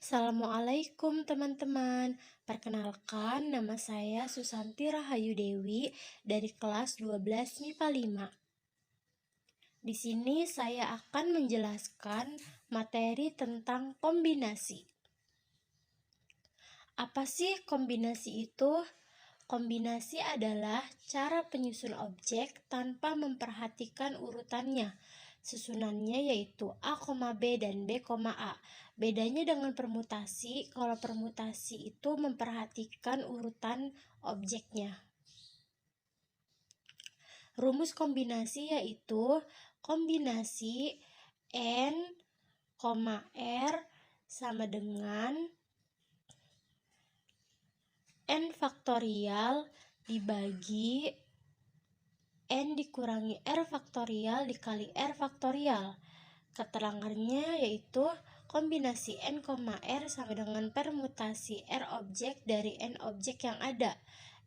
Assalamualaikum teman-teman. Perkenalkan, nama saya Susanti Rahayu Dewi dari kelas 12 MIPA 5. Di sini saya akan menjelaskan materi tentang kombinasi. Apa sih kombinasi itu? Kombinasi adalah cara penyusun objek tanpa memperhatikan urutannya. Susunannya yaitu A, B, dan B, A. Bedanya dengan permutasi, kalau permutasi itu memperhatikan urutan objeknya. Rumus kombinasi yaitu kombinasi N, R sama dengan N faktorial dibagi N dikurangi R faktorial dikali R faktorial. Keterangannya yaitu kombinasi N, R sama dengan permutasi R objek dari N objek yang ada.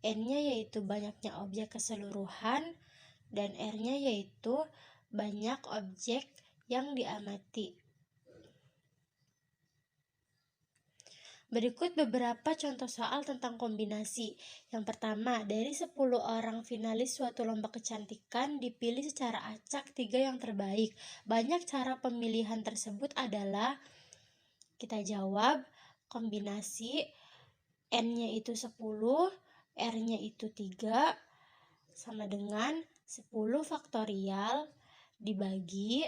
N-nya yaitu banyaknya objek keseluruhan dan R-nya yaitu banyak objek yang diamati. Berikut beberapa contoh soal tentang kombinasi. Yang pertama, dari 10 orang finalis suatu lomba kecantikan dipilih secara acak 3 yang terbaik. Banyak cara pemilihan tersebut adalah, kita jawab, kombinasi N-nya itu 10, R-nya itu 3, sama dengan 10 faktorial dibagi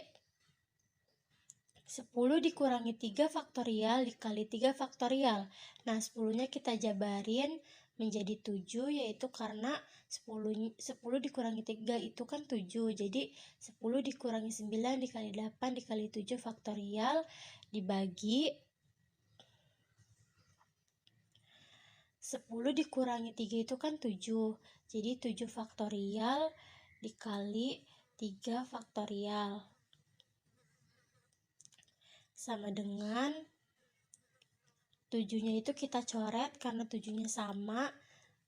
10 dikurangi 3 faktorial dikali 3 faktorial. Nah, 10-nya kita jabarin menjadi 7, yaitu karena 10 dikurangi 3 itu kan 7. Jadi 10 dikurangi 9 dikali 8 dikali 7 faktorial dibagi 10 dikurangi 3 itu kan 7. Jadi 7 faktorial dikali 3 faktorial sama dengan 7-nya itu kita coret karena 7-nya sama.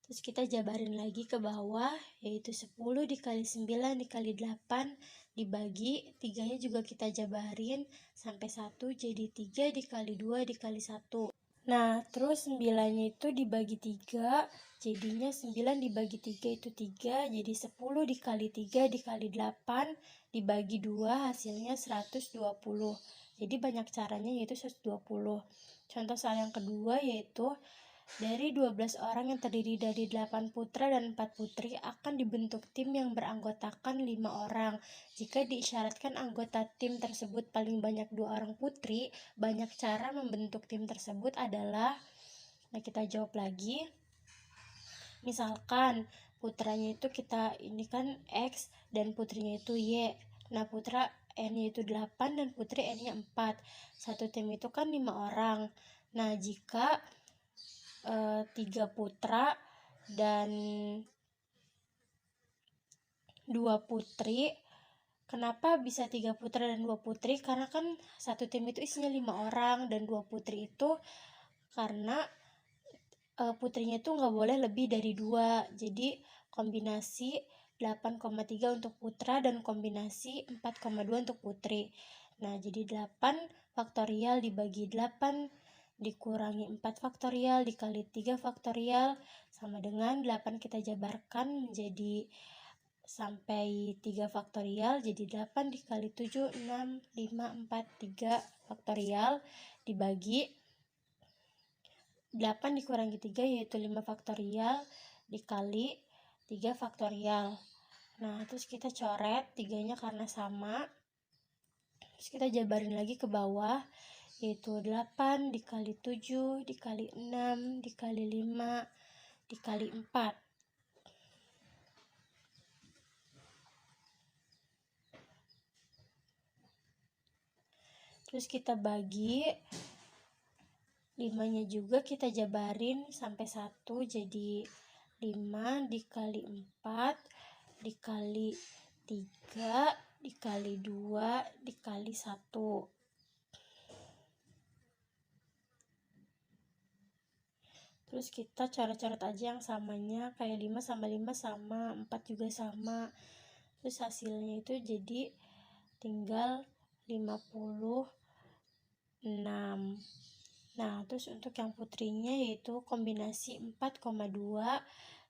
Terus kita jabarin lagi ke bawah, yaitu 10 dikali 9 dikali 8 dibagi 3-nya juga kita jabarin sampai 1, jadi 3 dikali 2 dikali 1. Nah, terus 9-nya itu dibagi 3, jadinya 9 dibagi 3 itu 3, jadi 10 dikali 3 dikali 8 dibagi 2, hasilnya 120. Jadi banyak caranya, yaitu 120. Contoh soal yang kedua yaitu dari 12 orang yang terdiri dari 8 putra dan 4 putri akan dibentuk tim yang beranggotakan 5 orang. Jika diisyaratkan anggota tim tersebut paling banyak 2 orang putri, banyak cara membentuk tim tersebut adalah, nah kita jawab lagi. Misalkan putranya itu ini kan X dan putrinya itu Y. Nah, putra N-nya itu 8 dan putri N-nya 4. Satu tim itu kan 5 orang. Nah, jika 3 putra dan 2 putri, kenapa bisa 3 putra dan 2 putri? Karena kan satu tim itu isinya 5 orang dan 2 putri itu karena putrinya itu nggak boleh lebih dari 2. Jadi kombinasi 8,3 untuk putra dan kombinasi 4,2 untuk putri. Nah, jadi 8 faktorial dibagi 8 dikurangi 4 faktorial dikali 3 faktorial sama dengan 8 kita jabarkan menjadi sampai 3 faktorial, jadi 8 dikali 7, 6, 5, 4, 3 faktorial dibagi 8 dikurangi 3 yaitu 5 faktorial dikali 3 faktorial. Nah, terus kita coret 3-nya karena sama. Terus kita jabarin lagi ke bawah, yaitu 8 dikali 7 dikali 6 dikali 5 dikali 4. Terus kita bagi 5-nya juga kita jabarin sampai 1, jadi 5 dikali 4 dikali 3 dikali 2 dikali 1. Terus kita coret-coret aja yang samanya, kayak 5 sama 5 sama, 4 juga sama. Terus hasilnya itu jadi tinggal 56. Nah, terus untuk yang putrinya yaitu kombinasi 4,2.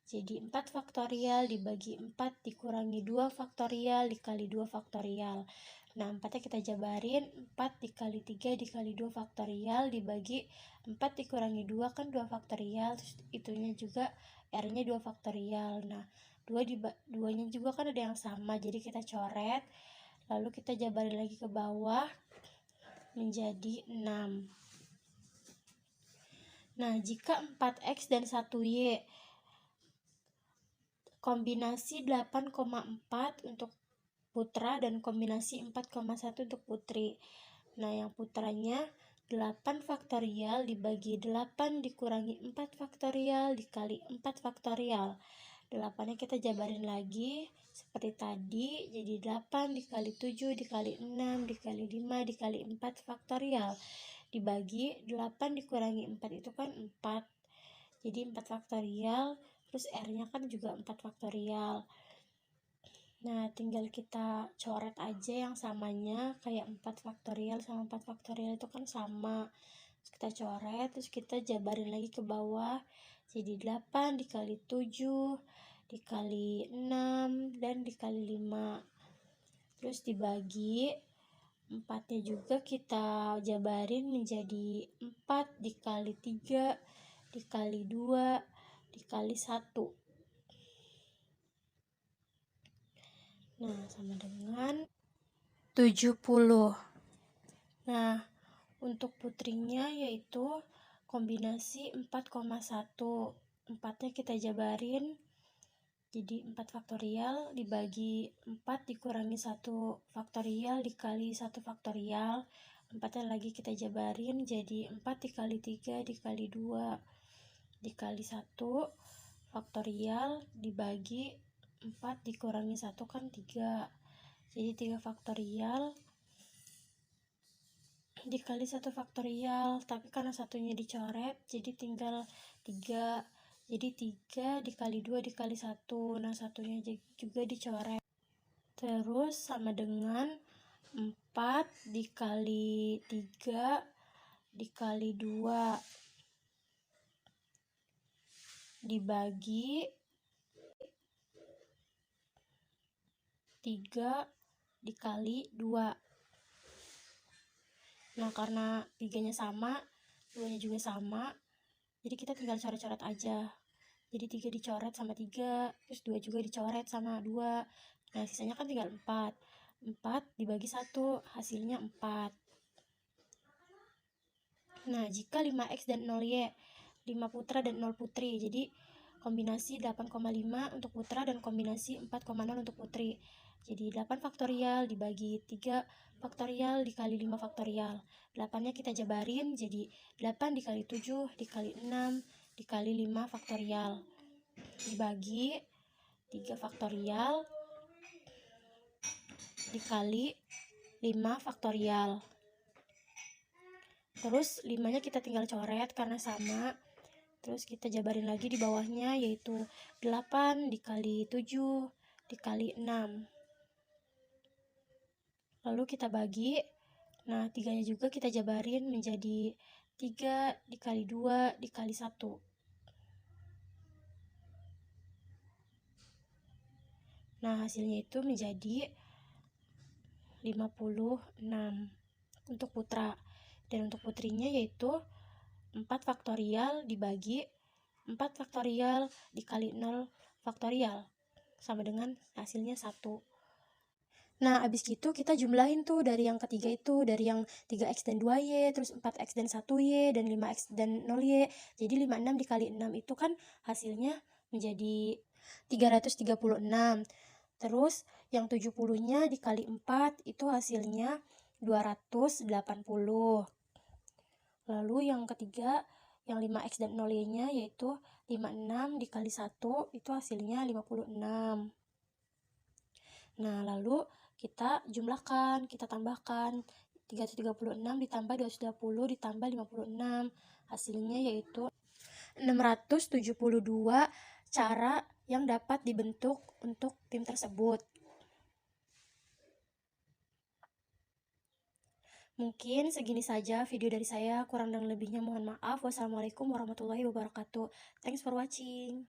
Jadi 4 faktorial dibagi 4 dikurangi 2 faktorial dikali 2 faktorial. Nah, 4-nya kita jabarin, 4 dikali 3 dikali 2 faktorial dibagi 4 dikurangi 2 kan 2 faktorial, terus itunya juga R-nya 2 faktorial. Nah, 2-nya juga kan ada yang sama, jadi kita coret, lalu kita jabarin lagi ke bawah menjadi 6. Nah, jika 4X dan 1Y kombinasi 8,4 untuk putra dan kombinasi 4,1 untuk putri. Nah, yang putranya 8 faktorial dibagi 8 dikurangi 4 faktorial dikali 4 faktorial. 8-nya kita jabarin lagi seperti tadi, jadi 8 dikali 7 dikali 6 dikali 5 dikali 4 faktorial dibagi 8 dikurangi 4 itu kan 4, jadi 4 faktorial, terus R-nya kan juga 4 faktorial. Nah, tinggal kita coret aja yang samanya, kayak 4 faktorial sama 4 faktorial itu kan sama. Terus kita coret, terus kita jabarin lagi ke bawah, jadi 8 dikali 7 dikali 6 dan dikali 5. Terus dibagi 4-nya juga kita jabarin menjadi 4 dikali 3 dikali 2 dikali 1. Nah, sama dengan 70. Nah, untuk putrinya yaitu kombinasi 4,1. 4-nya kita jabarin jadi 4 faktorial dibagi 4 dikurangi 1 faktorial dikali 1 faktorial. 4-nya lagi kita jabarin jadi 4 dikali 3 dikali 2 dikali 1 faktorial dibagi 4 dikurangi 1 kan 3. Jadi 3 faktorial dikali 1 faktorial, tapi karena satunya dicoret jadi tinggal 3. Jadi 3 dikali 2 dikali 1. Nah, satunya juga dicoret. Terus sama dengan 4 dikali 3 dikali 2 dibagi 3 dikali 2. Nah, karena 3-nya sama, 2-nya juga sama, jadi kita tinggal coret-coret aja. Jadi 3 dicoret sama 3, terus 2 juga dicoret sama 2. Nah, sisanya kan tinggal 4. 4 dibagi 1, hasilnya 4. Nah, jika 5X dan 0Y, 5 putra dan 0 putri, jadi kombinasi 8,5 untuk putra dan kombinasi 4,0 untuk putri. Jadi 8 faktorial dibagi 3 faktorial dikali 5 faktorial. 8-nya kita jabarin jadi 8 dikali 7 dikali 6 dikali 5 faktorial dibagi 3 faktorial dikali 5 faktorial. Terus 5-nya kita tinggal coret karena sama. Terus kita jabarin lagi di bawahnya yaitu 8 dikali 7 dikali 6. Lalu kita bagi. Nah, 3-nya juga kita jabarin menjadi 3 dikali 2 dikali 1. Nah, hasilnya itu menjadi 56 untuk putra. Dan untuk putrinya yaitu 4 faktorial dibagi 4 faktorial dikali 0 faktorial sama dengan hasilnya 1. Nah, abis gitu kita jumlahin tuh dari yang ketiga itu, dari yang 3X dan 2Y, terus 4X dan 1Y, dan 5X dan 0Y. Jadi 56 dikali 6 itu kan hasilnya menjadi 336. Terus yang 70-nya dikali 4 itu hasilnya 280. Lalu yang ketiga, yang 5X dan 0Y-nya yaitu 56 dikali 1 itu hasilnya 56. Nah, lalu kita jumlahkan, kita tambahkan 336 ditambah 220 ditambah 56. Hasilnya yaitu 672 cara yang dapat dibentuk untuk tim tersebut. Mungkin segini saja video dari saya, kurang dan lebihnya mohon maaf. Wassalamualaikum warahmatullahi wabarakatuh. Thanks for watching.